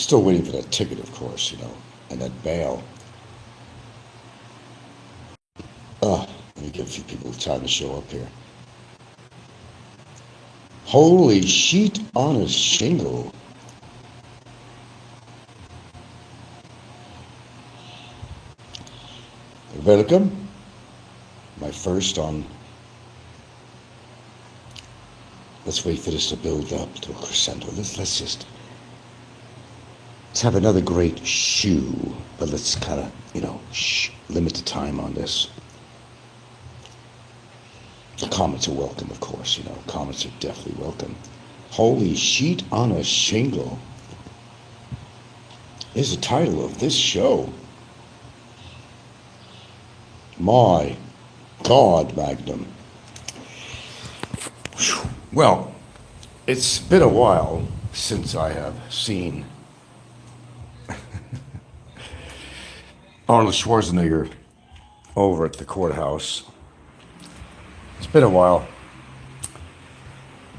Still waiting for that ticket, of course, and that bail. Let me give a few people time to show up here. Holy sheet on a shingle. Welcome. My first on. Let's wait for this to build up to a crescendo. Let's have another great shoe, but let's kind of, limit the time on this. The comments are welcome, of course, comments are definitely welcome. Holy sheet on a shingle is the title of this show. My God, Magnum. Well, it's been a while since I have seen Arnold Schwarzenegger over at the courthouse. It's been a while.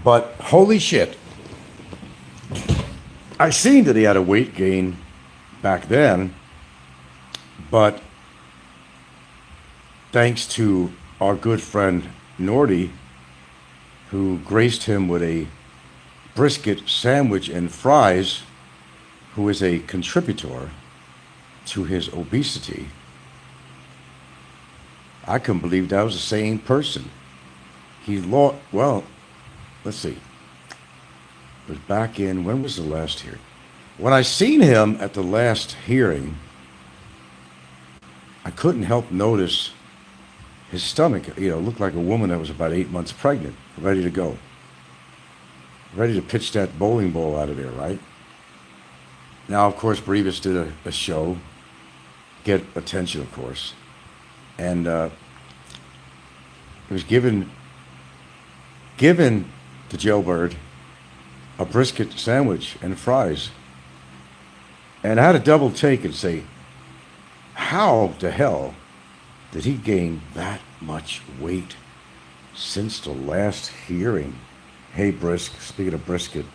But holy shit. I seen that he had a weight gain back then, but thanks to our good friend Nordy, who graced him with a brisket sandwich and fries, who is a contributor to his obesity, I couldn't believe that was the same person. He lost, well, let's see. It was back in, when was the last hearing? When I seen him at the last hearing, I couldn't help notice his stomach, looked like a woman that was about 8 months pregnant, ready to go. Ready to pitch that bowling ball out of there, right? Now, of course, Brevis did a show, get attention, of course, and he was given the jailbird a brisket sandwich and fries, and I had to double take and say, how the hell did he gain that much weight since the last hearing? Hey, Brisk, speaking of brisket,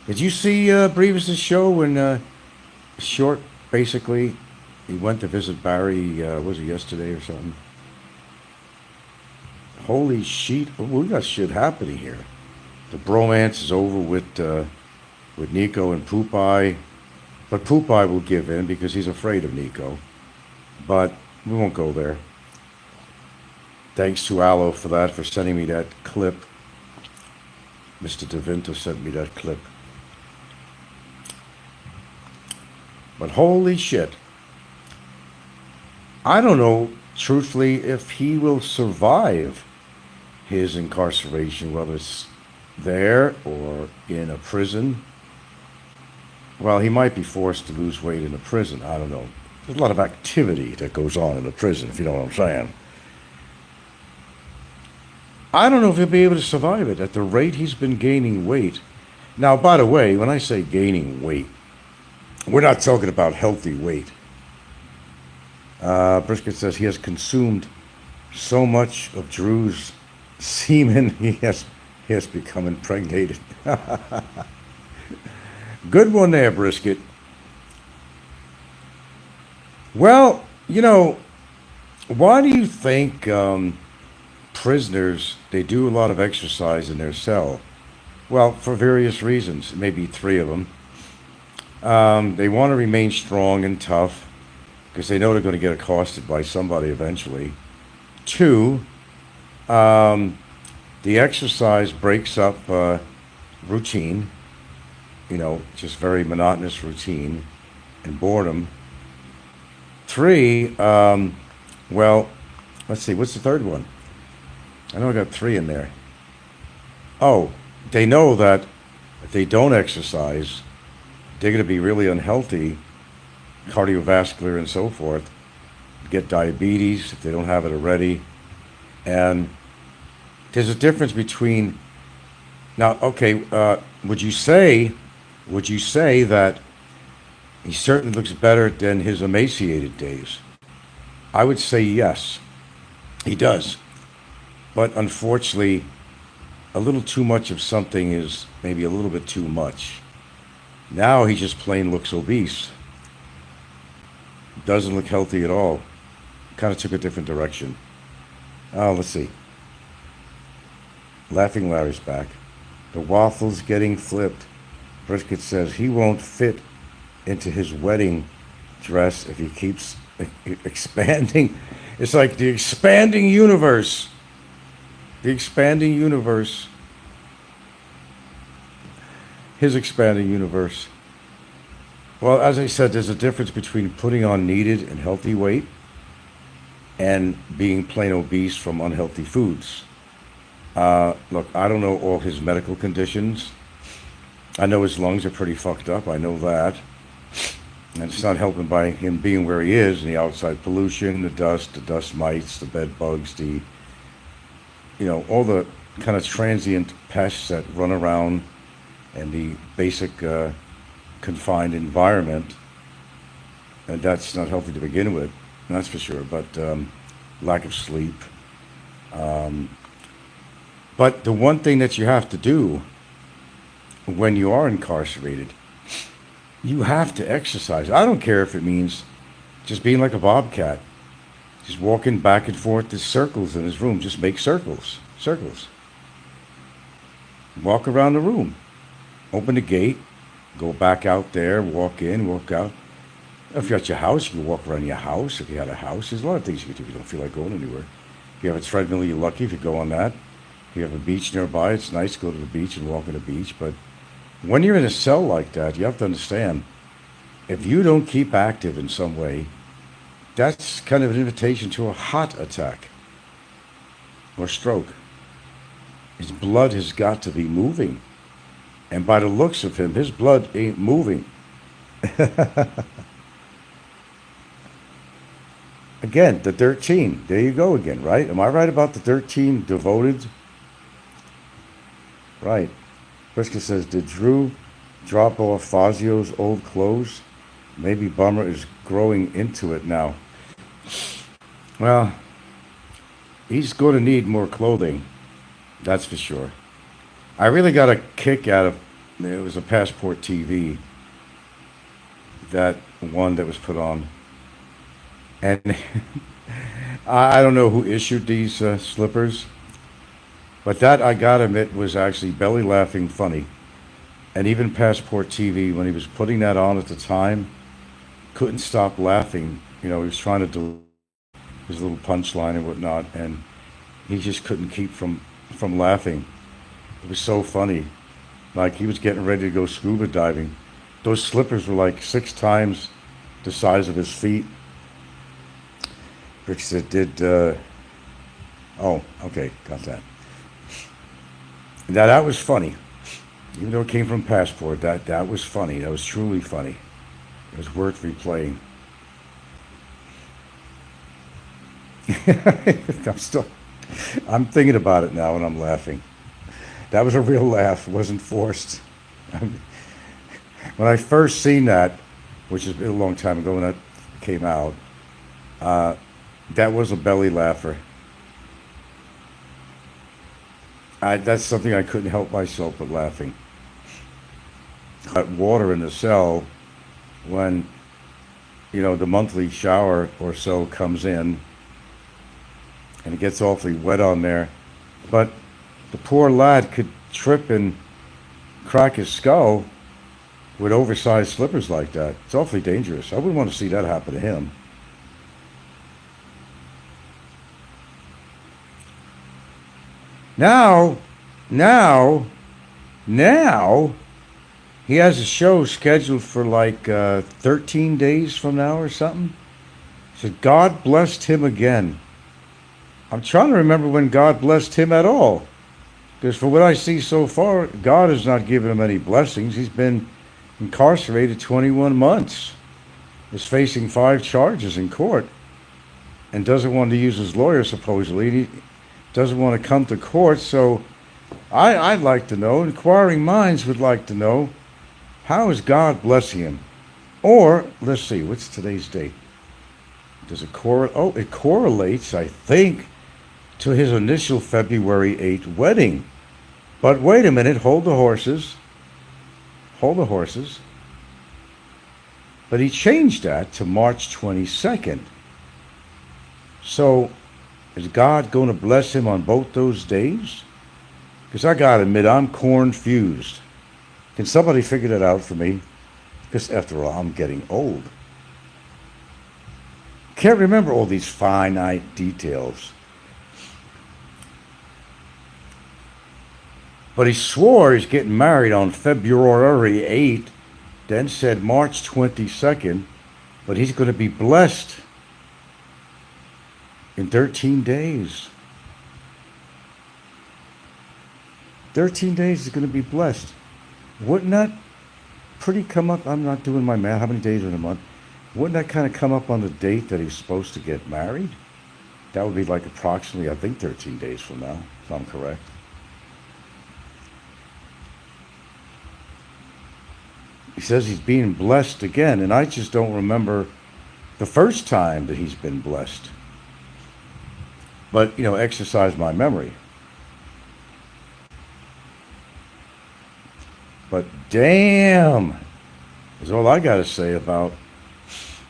did you see Brevis' show when Short, basically, he went to visit Barry, was it yesterday or something? Holy shit, we got shit happening here. The bromance is over with Nico and Poopeye, but Poopeye will give in because he's afraid of Nico. But we won't go there. Thanks to Aloe for that, for sending me that clip. Mr. DeVinto sent me that clip. But holy shit. I don't know, truthfully, if he will survive his incarceration, whether it's there or in a prison. Well, he might be forced to lose weight in a prison. I don't know. There's a lot of activity that goes on in a prison, if you know what I'm saying. I don't know if he'll be able to survive it at the rate he's been gaining weight. Now, by the way, when I say gaining weight, we're not talking about healthy weight. Brisket says he has consumed so much of Drew's semen, he has become impregnated. Good one there, Brisket. Well, why do you think prisoners, they do a lot of exercise in their cell? Well, for various reasons, maybe 3 of them. They want to remain strong and tough because they know they're going to get accosted by somebody eventually. 2, the exercise breaks up routine, just very monotonous routine and boredom. 3, well, let's see, what's the third one? I know I got 3 in there. Oh, they know that if they don't exercise, they're going to be really unhealthy, cardiovascular and so forth, get diabetes if they don't have it already. And there's a difference between, now, okay, would you say that he certainly looks better than his emaciated days? I would say yes, he does. But unfortunately, a little too much of something is maybe a little bit too much. Now he just plain looks obese. Doesn't look healthy at all. Kind of took a different direction. Oh, let's see. Laughing Larry's back. The waffle's getting flipped. Brisket says he won't fit into his wedding dress if he keeps expanding. It's like the expanding universe. The expanding universe. His expanding universe. Well, as I said, there's a difference between putting on needed and healthy weight and being plain obese from unhealthy foods. Look, I don't know all his medical conditions. I know his lungs are pretty fucked up. I know that. And it's not helping by him being where he is, and the outside pollution, the dust mites, the bed bugs, all the kind of transient pests that run around and the basic confined environment. And that's not healthy to begin with, that's for sure. But lack of sleep. But the one thing that you have to do when you are incarcerated, you have to exercise. I don't care if it means just being like a bobcat, just walking back and forth in circles in his room. Just make circles. Walk around the room. Open the gate, go back out there, walk in, walk out. If you're at your house, you can walk around your house. If you had a house, there's a lot of things you can do if you don't feel like going anywhere. If you have a treadmill, you're lucky if you go on that. If you have a beach nearby, it's nice to go to the beach and walk on the beach. But when you're in a cell like that, you have to understand, if you don't keep active in some way, that's kind of an invitation to a heart attack or stroke. His blood has got to be moving. And by the looks of him, his blood ain't moving. Again, the 13. There you go again, right? Am I right about the 13 devoted? Right. Brisket says, did Drew drop off Fazio's old clothes? Maybe Bummer is growing into it now. Well, he's going to need more clothing. That's for sure. I really got a kick out of, it was a Passport TV, that one that was put on. And I don't know who issued these slippers, but that, I gotta admit, was actually belly laughing funny. And even Passport TV, when he was putting that on at the time, couldn't stop laughing. He was trying to do his little punchline and whatnot, and he just couldn't keep from laughing. It was so funny. Like he was getting ready to go scuba diving. Those slippers were like 6 times the size of his feet. Rick said, oh, okay, got that. Now that was funny. Even though it came from Passport, that was funny. That was truly funny. It was worth replaying. I'm thinking about it now and I'm laughing. That was a real laugh. It wasn't forced. When I first seen that, which is a long time ago when that came out, that was a belly laugher. That's something I couldn't help myself but laughing. That water in the cell, when the monthly shower or so comes in, and it gets awfully wet on there, but the poor lad could trip and crack his skull with oversized slippers like that. It's awfully dangerous. I wouldn't want to see that happen to him. Now, he has a show scheduled for like 13 days from now or something. So God blessed him again. I'm trying to remember when God blessed him at all. Because for what I see so far, God has not given him any blessings. He's been incarcerated 21 months. Is facing 5 charges in court. And doesn't want to use his lawyer, supposedly. He doesn't want to come to court. So I'd like to know, inquiring minds would like to know, how is God blessing him? Or, let's see, what's today's date? Does it correlate? Oh, it correlates, I think, to his initial February 8th wedding. But wait a minute, hold the horses. But he changed that to March 22nd. So is God going to bless him on both those days? Because I got to admit, I'm confused. Can somebody figure that out for me? Because after all, I'm getting old. Can't remember all these finite details. But he swore he's getting married on February 8th, then said March 22nd, but he's going to be blessed in 13 days. 13 days is going to be blessed. Wouldn't that pretty come up? I'm not doing my math. How many days in a month? Wouldn't that kind of come up on the date that he's supposed to get married? That would be like approximately, I think, 13 days from now, if I'm correct. He says he's being blessed again, and I just don't remember the first time that he's been blessed. But, exercise my memory. But damn, is all I got to say about.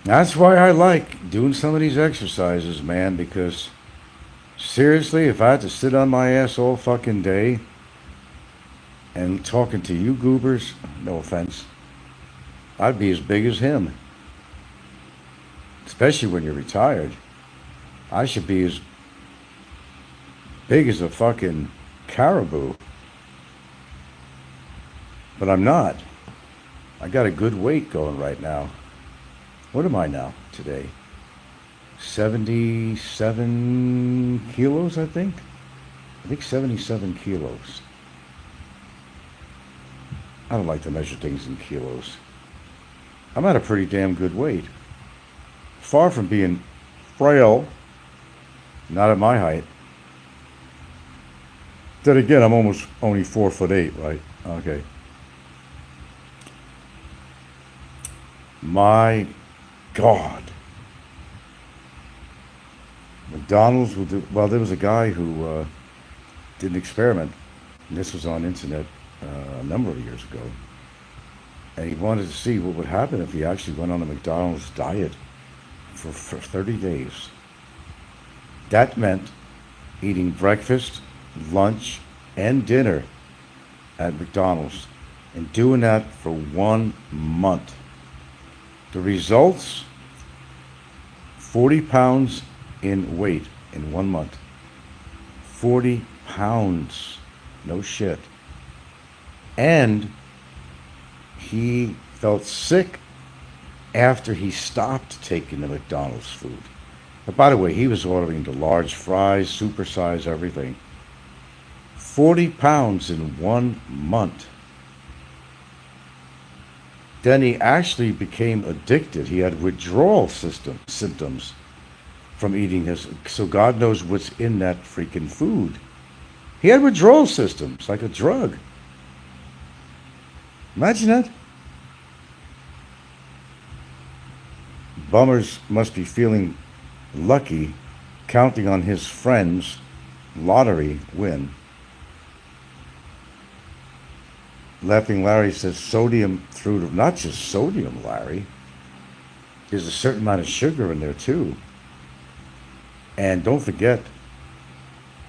That's why I like doing some of these exercises, man, because seriously, if I had to sit on my ass all fucking day and talking to you goobers, no offense, I'd be as big as him. Especially when you're retired. I should be as big as a fucking caribou. But I'm not. I got a good weight going right now. What am I now today? 77 kilos, I think? I think 77 kilos. I don't like to measure things in kilos. I'm at a pretty damn good weight. Far from being frail. Not at my height. Then again, I'm almost only 4'8", right? Okay. My God. McDonald's will do. Well, there was a guy who did an experiment, and this was on internet a number of years ago, and he wanted to see what would happen if he actually went on a McDonald's diet for 30 days. That meant eating breakfast, lunch, and dinner at McDonald's, and doing that for 1 month. The results, 40 pounds in weight in 1 month. 40 pounds. No shit. And he felt sick after he stopped taking the McDonald's food. But by the way, he was ordering the large fries, supersize, everything. 40 pounds in 1 month. Then he actually became addicted. He had withdrawal symptoms from eating his. So God knows what's in that freaking food. He had withdrawal symptoms, like a drug. Imagine that. Bummers must be feeling lucky, counting on his friend's lottery win. Laughing Larry says sodium through to, not just sodium, Larry. There's a certain amount of sugar in there too. And don't forget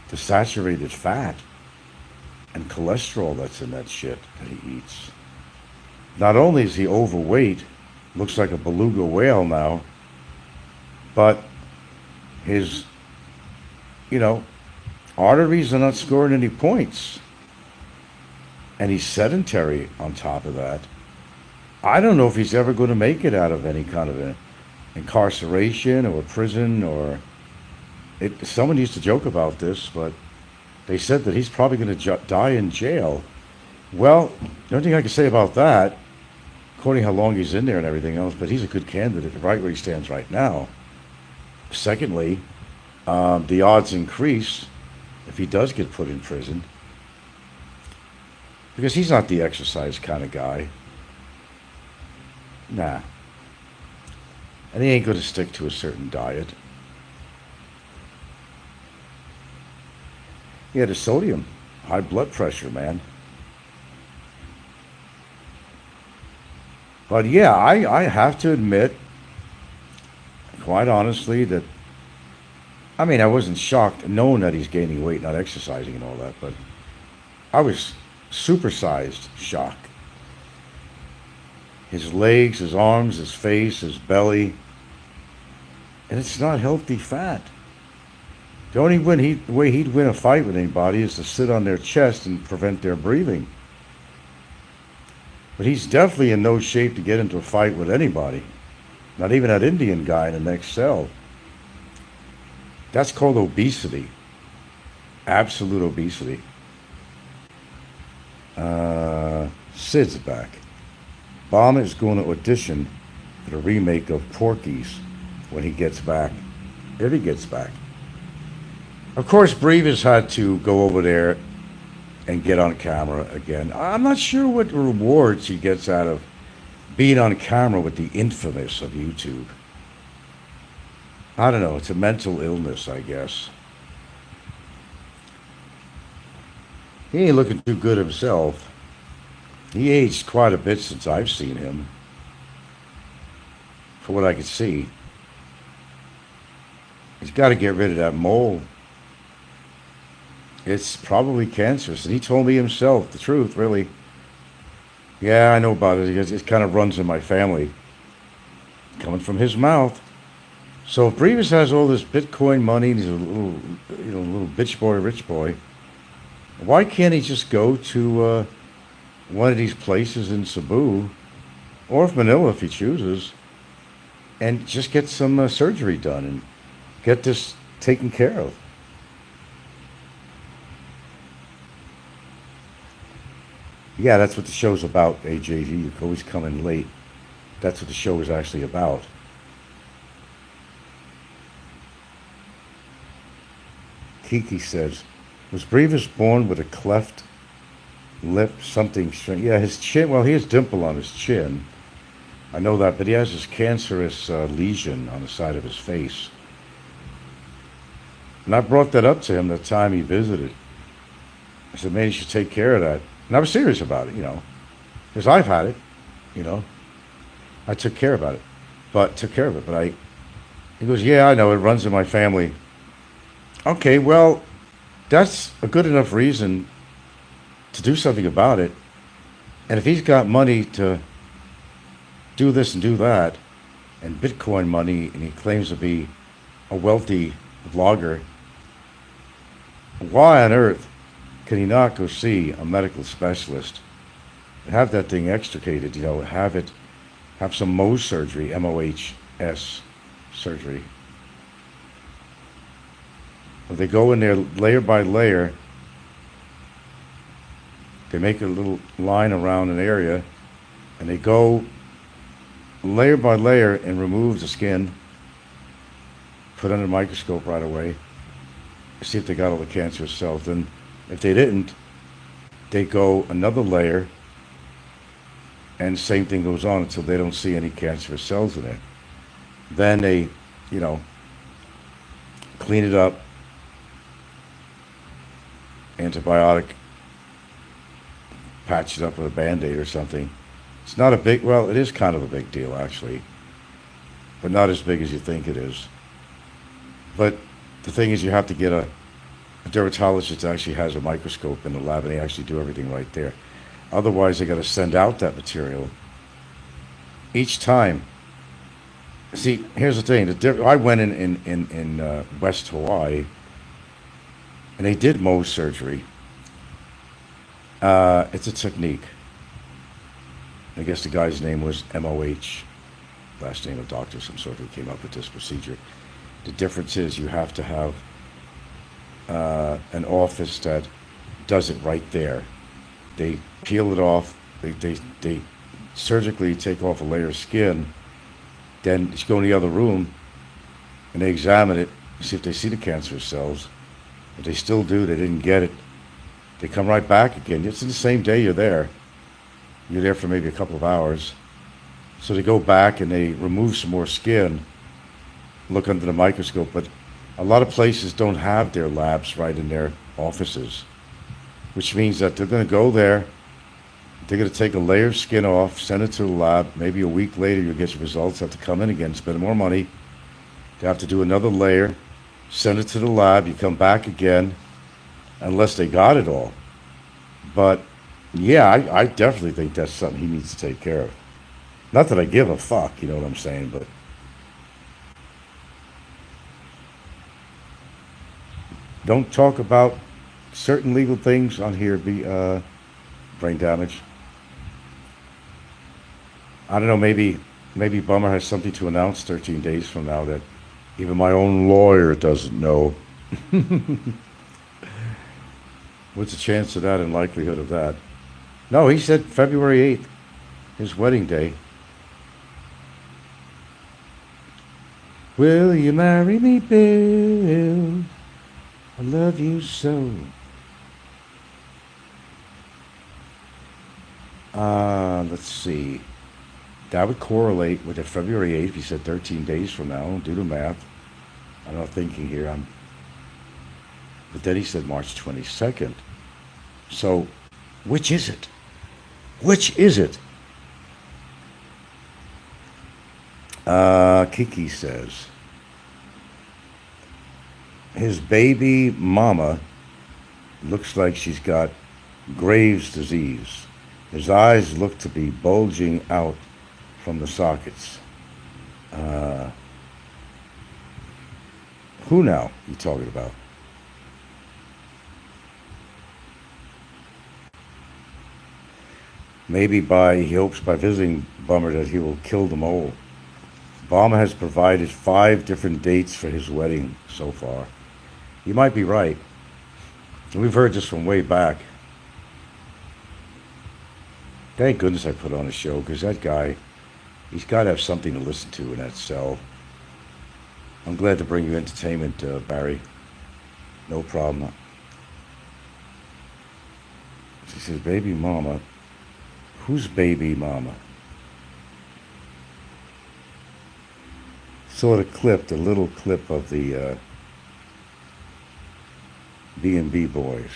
the saturated fat and cholesterol that's in that shit that he eats. Not only is he overweight, looks like a beluga whale now, but his, arteries are not scoring any points. And he's sedentary on top of that. I don't know if he's ever going to make it out of any kind of an incarceration or a prison or... Someone used to joke about this, but they said that he's probably going to die in jail. Well, the only thing I can say about that, according how long he's in there and everything else, but he's a good candidate right where he stands right now. Secondly, the odds increase if he does get put in prison. Because he's not the exercise kind of guy. Nah. And he ain't going to stick to a certain diet. He had a sodium, high blood pressure, man. But yeah, I have to admit, quite honestly, that I mean, I wasn't shocked knowing that he's gaining weight, not exercising and all that, but I was supersized shock. His legs, his arms, his face, his belly, and it's not healthy fat. The only way he'd win a fight with anybody is to sit on their chest and prevent their breathing. But he's definitely in no shape to get into a fight with anybody. Not even that Indian guy in the next cell. That's called obesity. Absolute obesity. Sid's back. Obama is going to audition for the remake of Porky's when he gets back. If he gets back. Of course, Brevis had to go over there and get on camera again. I'm not sure what rewards he gets out of being on camera with the infamous of YouTube. I don't know. It's a mental illness, I guess. He ain't looking too good himself. He aged quite a bit since I've seen him, for what I could see. He's got to get rid of that mole. It's probably cancerous, and he told me himself the truth, really. Yeah, I know about it. It kind of runs in my family, coming from his mouth. So if Brevis has all this Bitcoin money, and he's a little, little bitch boy, rich boy, why can't he just go to one of these places in Cebu, or Manila if he chooses, and just get some surgery done and get this taken care of? Yeah, that's what the show's about, AJG. You can always come in late. That's what the show is actually about. Kiki says, was Brevis born with a cleft lip, something strange? Yeah, his chin, well, he has dimple on his chin. I know that, but he has this cancerous lesion on the side of his face. And I brought that up to him the time he visited. I said, man, you should take care of that. And I was serious about it, because I've had it. I took care about it, took care of it. But he goes, yeah, I know, it runs in my family. Okay, well, that's a good enough reason to do something about it. And if he's got money to do this and do that, and Bitcoin money, and he claims to be a wealthy vlogger, why on earth can he not go see a medical specialist and have that thing extricated, have some Mohs surgery, MOHS surgery? Well, they go in there layer by layer, they make a little line around an area, and they go layer by layer and remove the skin, put under a microscope right away, see if they got all the cancerous cells. Then if they didn't, they go another layer, and same thing goes on until they don't see any cancerous cells in it. Then they, clean it up, antibiotic, patch it up with a Band-Aid or something. It's not a big, well, it is kind of a big deal actually, but not as big as you think it is. But the thing is, you have to get a dermatologist that actually has a microscope in the lab, and they actually do everything right there. Otherwise, they got to send out that material each time. See, here's the thing. I went in West Hawaii, and they did Mohs surgery. It's a technique. I guess the guy's name was MOH, last name of doctor, some sort, who came up with this procedure. The difference is you have to have an office that does it right there. They peel it off. They surgically take off a layer of skin. Then you go in the other room, and they examine it, see if they see the cancerous cells. If they still do, they didn't get it. They come right back again. It's in the same day you're there. You're there for maybe a couple of hours. So they go back and they remove some more skin, look under the microscope. But a lot of places don't have their labs right in their offices, which means that they're going to go there, They're going to take a layer of skin off, send it to the lab. Maybe a week later, you'll get your results. Have to come in again, spend more money. They have to do another layer, send it to the lab. You come back again, unless they got it all. But yeah, I definitely think that's something he needs to take care of. Not that I give a fuck, you know what I'm saying, but don't talk about certain legal things on here. Be brain damage. I don't know. Maybe Bummer has something to announce 13 days from now that even my own lawyer doesn't know. What's the chance of that and likelihood of that? No, he said February 8th, his wedding day. Will you marry me, Bill? I love you so. Let's see. That would correlate with the February 8th. He said 13 days from now. Do the math. I'm not thinking here. But then he said March 22nd. So, which is it? Which is it? Kiki says his baby mama looks like she's got Graves' disease. His eyes look to be bulging out from the sockets. Uh, who now you talking about? He hopes by visiting Bummer that he will kill the mole. Obama has provided 5 different dates for his wedding so far. You might be right. We've heard this from way back. Thank goodness I put on a show, because that guy, he's got to have something to listen to in that cell. I'm glad to bring you entertainment, Barry. No problem. She says, baby mama. Who's baby mama? Saw a little clip of the B&B boys.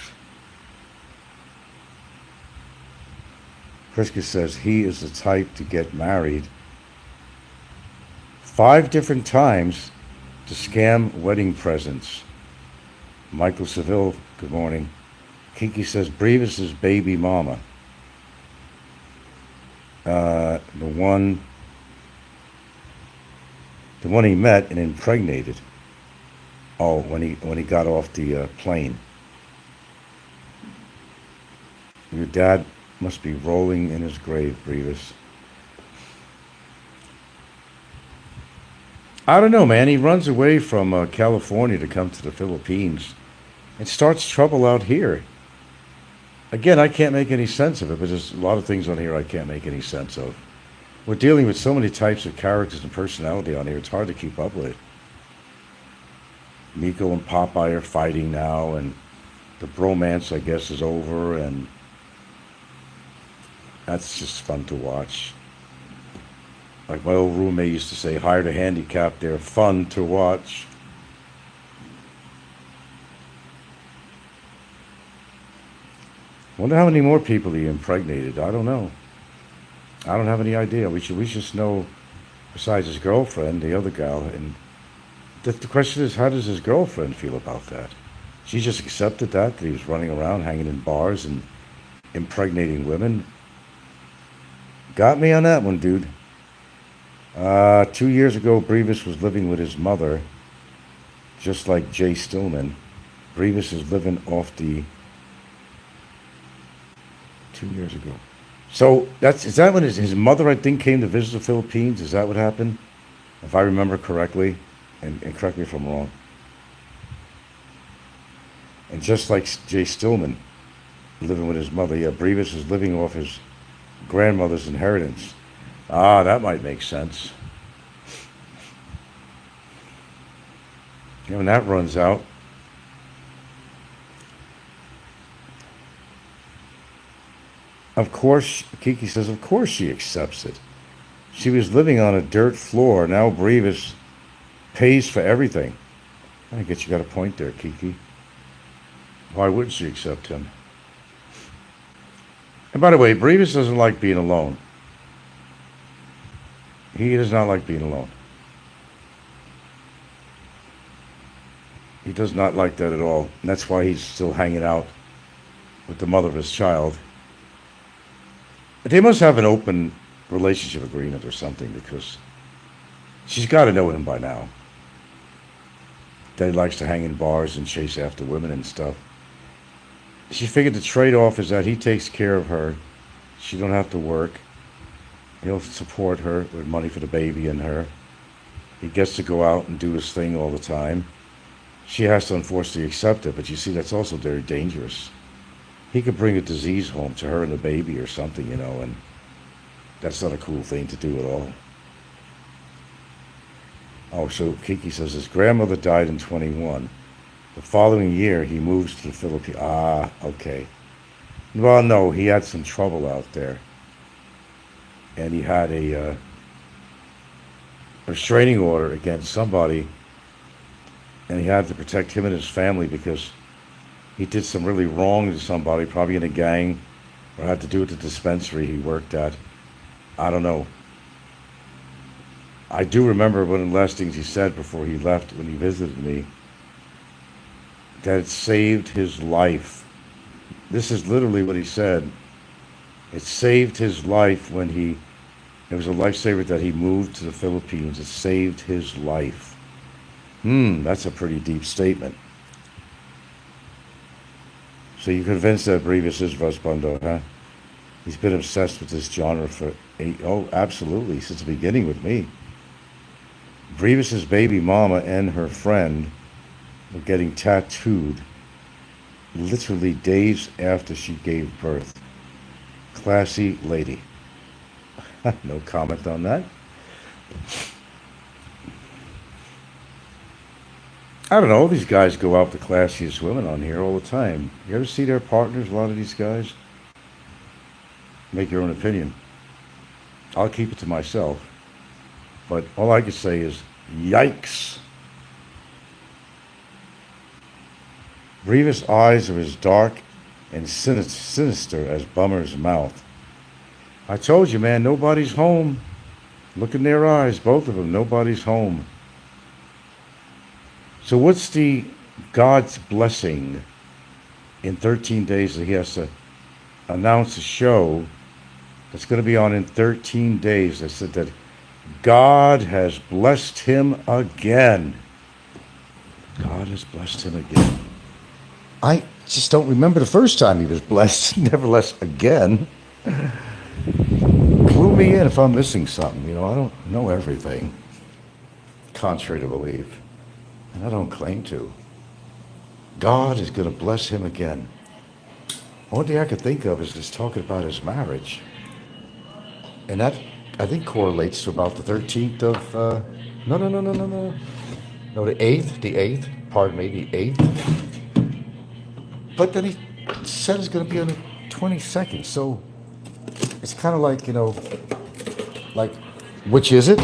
Priska says he is the type to get married 5 different times to scam wedding presents. Michael Seville, good morning. Kinky says Brevis's baby mama. The one he met and impregnated. Oh, when he got off the plane. Your dad must be rolling in his grave, Brevis. I don't know, man. He runs away from California to come to the Philippines and starts trouble out here. Again, I can't make any sense of it, but there's a lot of things on here I can't make any sense of. We're dealing with so many types of characters and personality on here, it's hard to keep up with. Miko and Popeye are fighting now, and the bromance, I guess, is over, and that's just fun to watch. Like my old roommate used to say, hired a handicap, they're fun to watch. Wonder how many more people he impregnated. I don't know. I don't have any idea. We just know, besides his girlfriend, the other gal. And the question is, how does his girlfriend feel about that? She just accepted that he was running around, hanging in bars and impregnating women. Got me on that one, dude. 2 years ago, Brevis was living with his mother, just like Jay Stillman. Brevis is living off the 2 years ago. So is that when his mother, I think, came to visit the Philippines? Is that what happened? If I remember correctly, and correct me if I'm wrong. And just like Jay Stillman living with his mother, yeah, Brevis is living off his grandmother's inheritance. Ah, that might make sense. When that runs out. Of course, Kiki says, of course she accepts it. She was living on a dirt floor. Now Brevis pays for everything. I guess you got a point there, Kiki. Why wouldn't she accept him? And by the way, Brevis doesn't like being alone. He does not like being alone. He does not like that at all. And that's why he's still hanging out with the mother of his child. But they must have an open relationship agreement or something, because she's got to know him by now. That he likes to hang in bars and chase after women and stuff. She figured the trade-off is that he takes care of her. She don't have to work. He'll support her with money for the baby and her. He gets to go out and do his thing all the time. She has to unfortunately accept it, but you see, that's also very dangerous. He could bring a disease home to her and the baby or something, and that's not a cool thing to do at all. Oh, so Kiki says his grandmother died in 21. The following year, he moves to the Philippines. Ah, okay. Well, no, he had some trouble out there. And he had a restraining order against somebody, and he had to protect him and his family because he did some really wrong to somebody, probably in a gang, or had to do with the dispensary he worked at. I don't know. I do remember one of the last things he said before he left when he visited me, that it saved his life. This is literally what he said. It saved his life when it was a lifesaver that he moved to the Philippines. It saved his life. That's a pretty deep statement. So you're convinced that Brevis is Rusbando, huh? He's been obsessed with this genre for absolutely, since the beginning with me. Brevis's baby mama and her friend were getting tattooed literally days after she gave birth. Classy lady. No comment on that. I don't know, these guys go out the classiest women on here all the time. You ever see their partners, a lot of these guys? Make your own opinion. I'll keep it to myself. But all I can say is, yikes. Brevis' eyes are as dark and sinister as Bummer's mouth. I told you, man, nobody's home. Look in their eyes, both of them, nobody's home. So what's the God's blessing in 13 days that he has to announce a show that's going to be on in 13 days? They said that God has blessed him again. God has blessed him again. I just don't remember the first time he was blessed. Nevertheless, again. Clue me in if I'm missing something. I don't know everything, contrary to belief. And I don't claim to. God is going to bless him again. One thing I could think of is just talking about his marriage. And that, I think, correlates to about the 13th of, no, the 8th, pardon me, the 8th. But then he said it's going to be on the 22nd, so it's kind of like, which is it?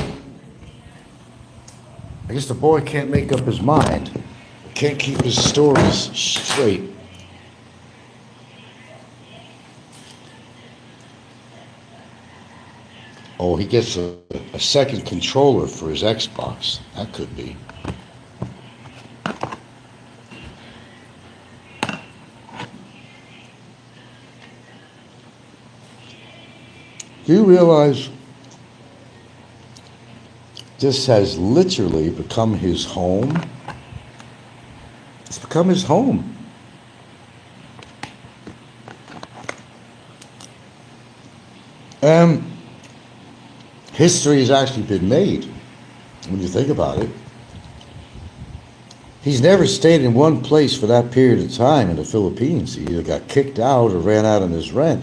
I guess the boy can't make up his mind. Can't keep his stories straight. Oh, he gets a second controller for his Xbox. That could be. Do you realize this has literally become his home? It's become his home. History has actually been made when you think about it. He's never stayed in one place for that period of time in the Philippines. He either got kicked out or ran out on his rent.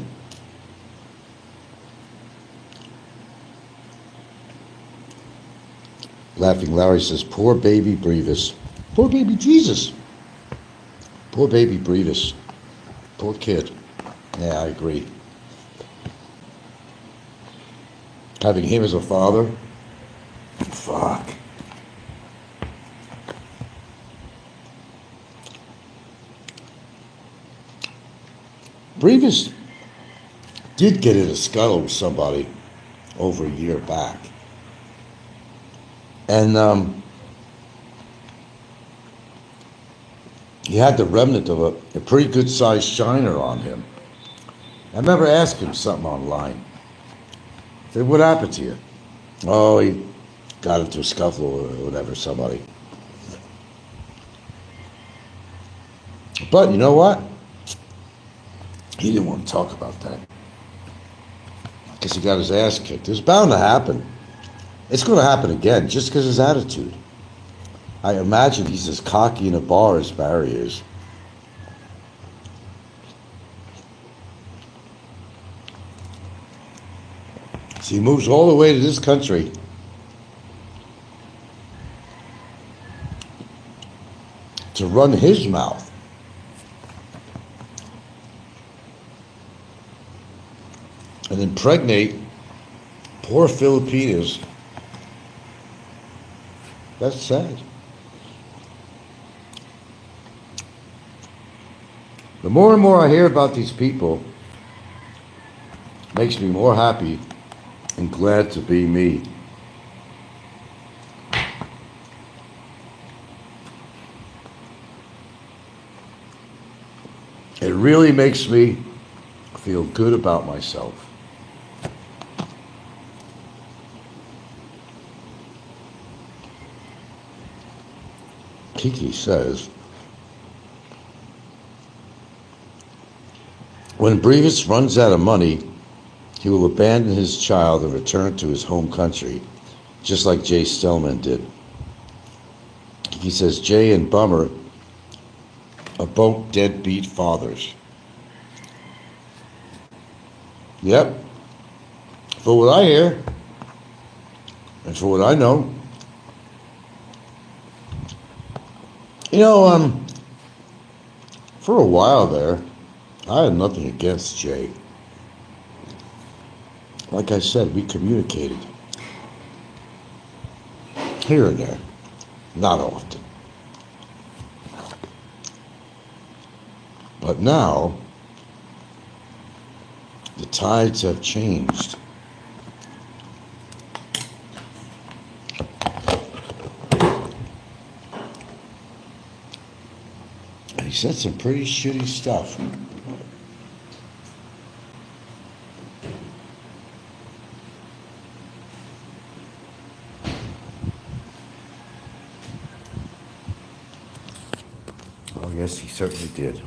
Laughing Larry says, poor baby Brevis. Poor baby Jesus. Poor baby Brevis. Poor kid. Yeah, I agree. Having him as a father, fuck. Brevis did get in a scuttle with somebody over a year back. And he had the remnant of a pretty good sized shiner on him. I remember asking him something online. I said, what happened to you? Oh, he got into a scuffle or whatever, somebody. But you know what? He didn't want to talk about that. Because he got his ass kicked. It was bound to happen. It's going to happen again, just because of his attitude. I imagine he's as cocky in a bar as Barry is. So he moves all the way to this country to run his mouth. And impregnate poor Filipinas. That's sad. The more and more I hear about these people, makes me more happy and glad to be me. It really makes me feel good about myself. Kiki says, when Brevis runs out of money, he will abandon his child and return to his home country, just like Jay Stellman did. Kiki says, Jay and Bummer are both deadbeat fathers. Yep. For what I hear, and for what I know, for a while there, I had nothing against Jay. Like I said, we communicated. Here and there. Not often. But now, the tides have changed. And he said some pretty shitty stuff. Oh, yes, he certainly did.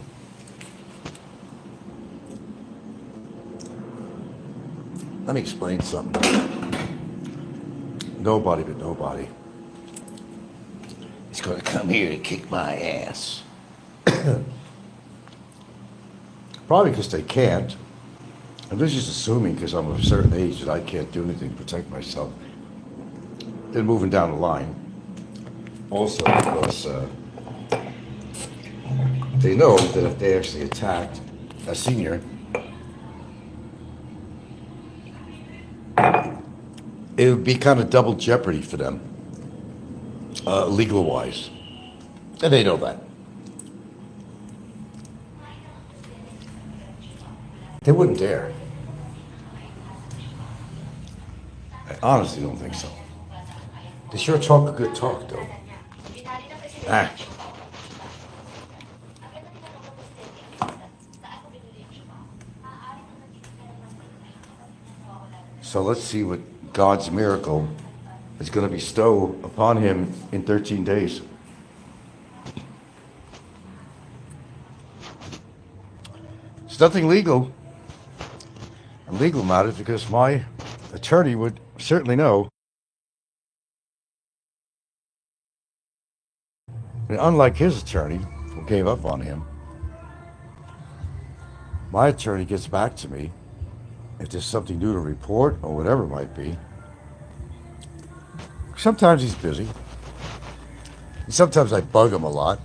Let me explain something. Nobody but nobody is going to come here and kick my ass. Probably because they can't. And they're just assuming because I'm of a certain age that I can't do anything to protect myself. Then moving down the line. Also because they know that if they actually attacked a senior, it would be kind of double jeopardy for them, legal-wise. And they know that. They wouldn't dare. I honestly don't think so. They sure talk a good talk, though. So let's see what God's miracle is going to bestow upon him in 13 days. It's nothing legal. And legal matters because my attorney would certainly know. And unlike his attorney, who gave up on him, my attorney gets back to me if there's something new to report or whatever it might be. Sometimes he's busy. And sometimes I bug him a lot.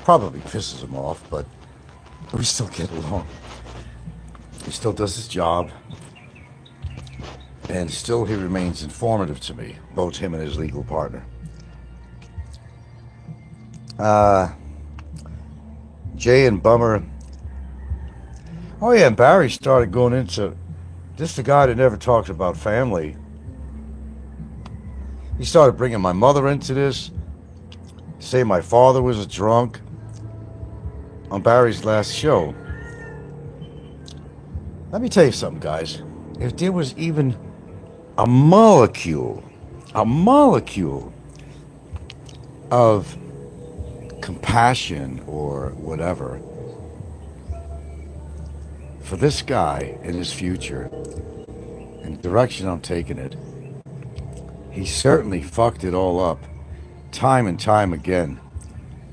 Probably pisses him off, but we still get along. He still does his job. And still he remains informative to me, both him and his legal partner. Jay and Bummer Oh yeah, and Barry started going into this. The guy that never talks about family. He started bringing my mother into this, saying my father was a drunk on Barry's last show. Let me tell you something, guys. If there was even a molecule, a molecule of compassion or whatever for this guy in his future and the direction I'm taking it, he certainly fucked it all up time and time again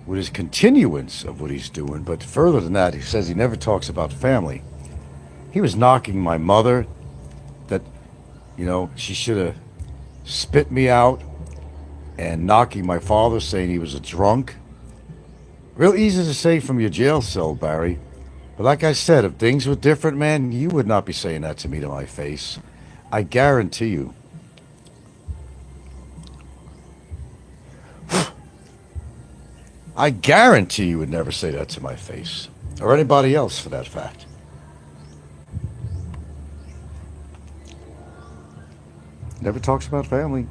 with his continuance of what he's doing. But further than that, he says he never talks about family. He was knocking my mother that, she should have spit me out, and knocking my father, saying he was a drunk. Real easy to say from your jail cell, Barry. But like I said, if things were different, man, you would not be saying that to me to my face. I guarantee you. I guarantee you would never say that to my face. Or anybody else, for that fact. Never talks about family.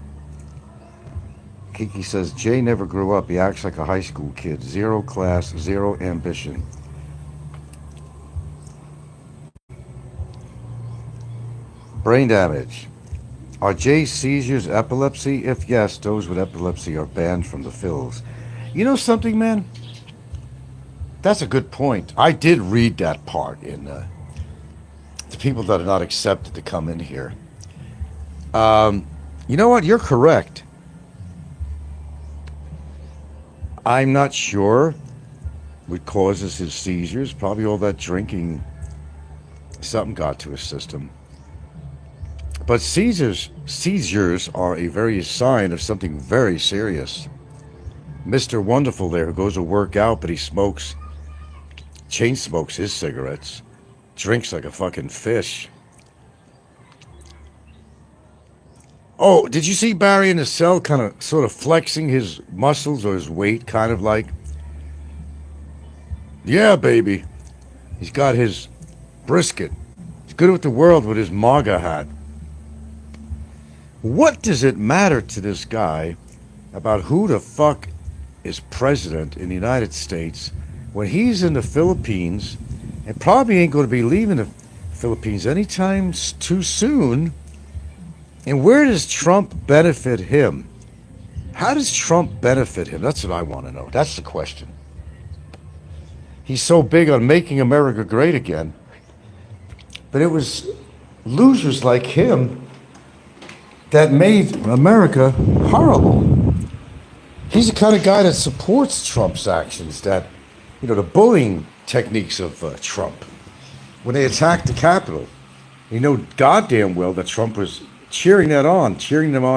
Kiki says, Jay never grew up. He acts like a high school kid. Zero class, zero ambition. Brain damage. Are Jay's seizures epilepsy? If yes, those with epilepsy are banned from the fills. You know something, man? That's a good point. I did read that part in the people that are not accepted to come in here. You know what? You're correct. I'm not sure what causes his seizures. Probably all that drinking. Something got to his system. But seizures are a very sign of something very serious. Mr. Wonderful there, who goes to work out, but he chain smokes his cigarettes, drinks like a fucking fish. Oh, did you see Barry in the cell kind of sort of flexing his muscles or his weight, kind of like, yeah, baby. He's got his brisket. He's good with the world with his MAGA hat. What does it matter to this guy about who the fuck is president in the United States when he's in the Philippines and probably ain't going to be leaving the Philippines anytime too soon? And where does Trump benefit him? How does Trump benefit him? That's what I want to know. That's the question. He's so big on making America great again. But it was losers like him that made America horrible. He's the kind of guy that supports Trump's actions, that, the bullying techniques of Trump. When they attacked the Capitol, goddamn well that Trump was cheering them on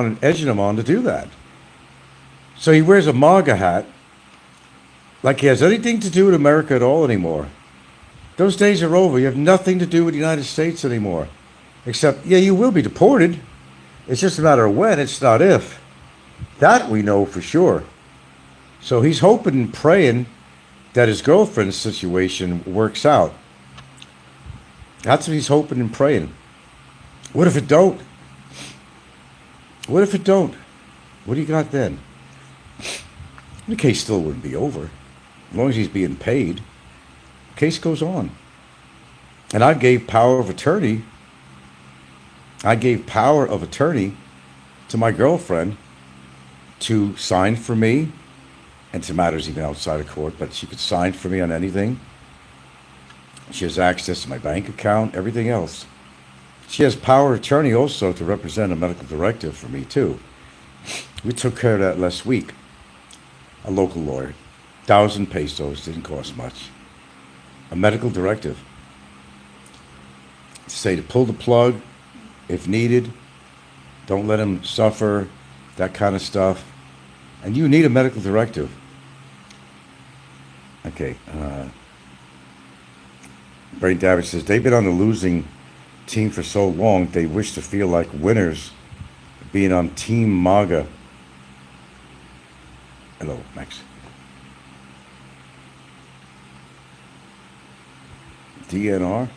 and edging them on to do that. So he wears a MAGA hat like he has anything to do with America at all anymore. Those days are over. You have nothing to do with the United States anymore. Except, yeah, you will be deported. It's just a matter of when, it's not if. That we know for sure. So he's hoping and praying that his girlfriend's situation works out. That's what he's hoping and praying. What if it don't? What if it don't? What do you got then? The case still wouldn't be over. As long as he's being paid, the case goes on. And I gave power of attorney to my girlfriend to sign for me, and to matters even outside of court, but she could sign for me on anything. She has access to my bank account, everything else. She has power of attorney also to represent a medical directive for me too. We took care of that last week. A local lawyer. 1,000 pesos, didn't cost much. A medical directive. To say to pull the plug if needed. Don't let him suffer, that kind of stuff. And you need a medical directive. Okay. Brain Damage says, they've been on the losing team for so long, they wish to feel like winners being on Team MAGA. Hello, Max. DNR?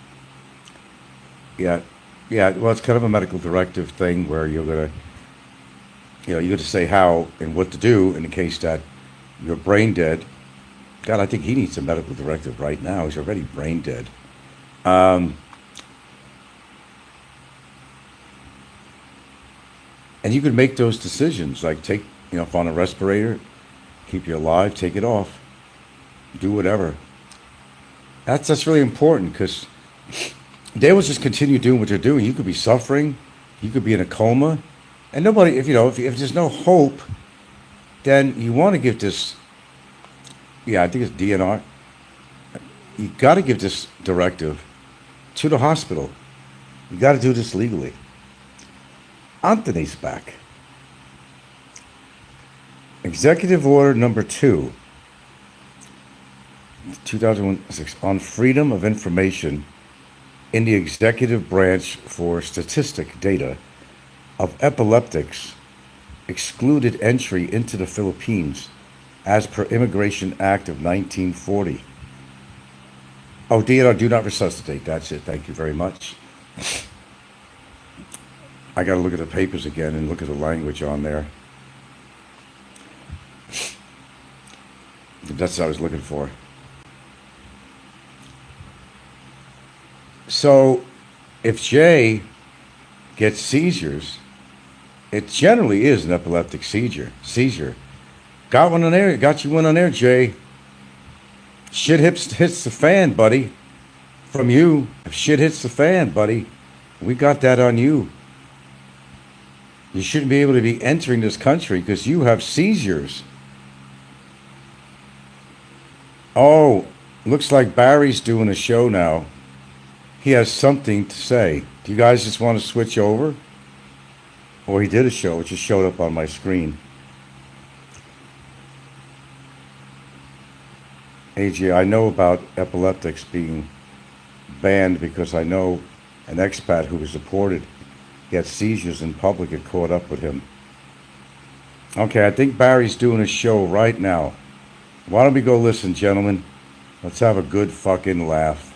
Yeah, yeah. Well, it's kind of a medical directive thing where you're gonna say how and what to do in the case that you're brain dead. God, I think he needs a medical directive right now. He's already brain dead. Um, and you could make those decisions, like if on a respirator, keep you alive, take it off, do whatever. That's really important because they will just continue doing what they're doing. You could be suffering, you could be in a coma, and nobody, if there's no hope, then you want to give this. Yeah, I think it's DNR. You got to give this directive to the hospital. You got to do this legally. Anthony's back. Executive Order number 2, 2006, on freedom of information in the executive branch for statistic data of epileptics excluded entry into the Philippines as per Immigration Act of 1940. Oh, DNR, do not resuscitate. That's it. Thank you very much. I got to look at the papers again and look at the language on there. That's what I was looking for. So, if Jay gets seizures, it generally is an epileptic Seizure. Got one on there. Got you one on there, Jay. Shit hits the fan, buddy. From you. If shit hits the fan, buddy, we got that on you. You shouldn't be able to be entering this country because you have seizures. Oh, looks like Barry's doing a show now. He has something to say. Do you guys just want to switch over? Or he did a show. It just showed up on my screen. AJ, I know about epileptics being banned because I know an expat who was deported. He had seizures in public. It caught up with him. Okay, I think Barry's doing a show right now. Why don't we go listen, gentlemen? Let's have a good fucking laugh.